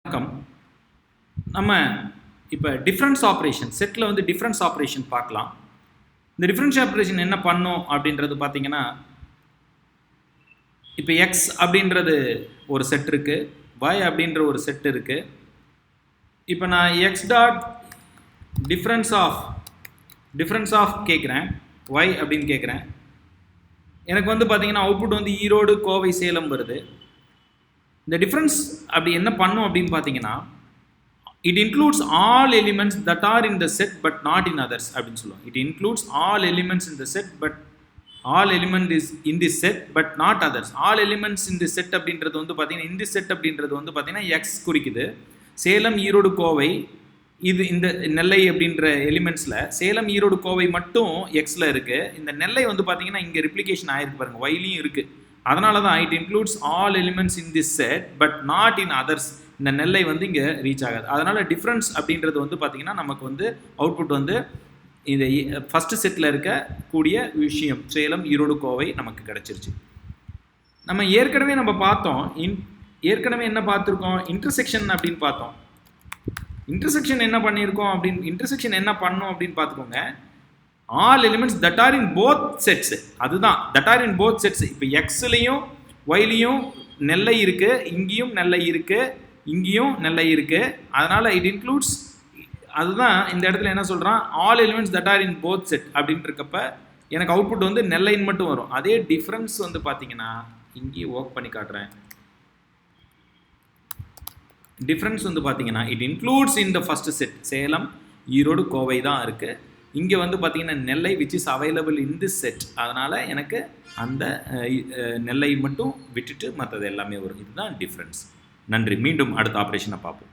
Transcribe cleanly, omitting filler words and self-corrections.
வணக்கம். நம்ம இப்போ டிஃப்ரென்ஸ் ஆப்ரேஷன் செட்டில் வந்து டிஃப்ரென்ஸ் ஆப்ரேஷன் பார்க்கலாம். இந்த டிஃப்ரென்ஸ் ஆப்ரேஷன் என்ன பண்ணும் அப்படின்றது பார்த்தீங்கன்னா, இப்போ எக்ஸ் அப்படின்றது ஒரு செட் இருக்குது, y அப்படின்ற ஒரு செட் இருக்குது. இப்போ நான் எக்ஸ் டாட் டிஃப்ரென்ஸ் ஆஃப் கேட்குறேன், y அப்படின்னு கேட்குறேன். எனக்கு வந்து பார்த்தீங்கன்னா அவுட்புட் வந்து ஈரோடு, கோவை, சேலம் வருது. இந்த டிஃப்ரென்ஸ் அப்படி என்ன பண்ணும் அப்படின்னு பார்த்தீங்கன்னா, it includes all elements that are in the set but not in others அப்படின்னு சொல்லுவோம். It includes all elements in the set but all element is in this set but not others. All elements in this set அப்படின்றது வந்து பார்த்தீங்கன்னா in this set அப்படின்றது வந்து பார்த்தீங்கன்னா x குறிக்குது. சேலம், ஈரோடு, கோவை, இது இந்த நெல்லை அப்படின்ற எலிமெண்ட்ஸில் சேலம், ஈரோடு, கோவை மட்டும் எக்ஸில் இருக்குது. இந்த நெல்லை வந்து பார்த்தீங்கன்னா இங்கே ரிப்ளிகேஷன் ஆகிருக்கு பாருங்கள், ஒய்லையும் இருக்குது. அதனால தான் it includes all elements in this set but not in others. இந்த நெல்லை வந்து இங்கே ரீச் ஆகாது. அதனால் டிஃப்ரென்ஸ் அப்படின்றது வந்து பார்த்திங்கன்னா நமக்கு வந்து அவுட்புட் வந்து இந்த ஃபஸ்ட்டு செட்டில் இருக்கக்கூடிய விஷயம் சேலம், ஈரோடு, கோவை நமக்கு கிடச்சிருச்சு. நம்ம ஏற்கனவே பார்த்தோம், ஏற்கனவே என்ன பார்த்துருக்கோம், இன்டர்செக்ஷன் அப்படின்னு பார்த்தோம். இன்டர்செக்ஷன் என்ன பண்ணியிருக்கோம் அப்படின்னு, இன்டர்செக்ஷன் என்ன பண்ணோம் அப்படின்னு பார்த்துக்கோங்க. All elements that are in both sets, அதுதான் that are in both sets. இப்போ எக்ஸ்லையும் ஒய்லையும் நெல்லை இருக்குது, இங்கேயும் நெல்லை இருக்குது, இங்கேயும் நெல்லை இருக்குது. அதனால் இட் இன்க்ளூட்ஸ், அதுதான் இந்த இடத்துல என்ன சொல்கிறான், all elements that are in both set அப்படின்ட்டு இருக்கப்ப எனக்கு அவுட்புட் வந்து நெல்லைன்னு மட்டும் வரும். அதே டிஃப்ரென்ஸ் வந்து பார்த்தீங்கன்னா இங்கேயும் ஒர்க் பண்ணி காட்டுறேன். டிஃப்ரென்ஸ் வந்து பார்த்தீங்கன்னா it includes in the first set Salem, Erode, Kovai தான் இருக்குது. இங்கே வந்து பார்த்தீங்கன்னா Nellai which is available in this set. அதனால் எனக்கு அந்த நெல்லை மட்டும் விட்டுட்டு மற்றது எல்லாமே வரும். இதுதான் டிஃப்ரென்ஸ். நன்றி. மீண்டும் அடுத்த ஆப்ரேஷனை பார்ப்போம்.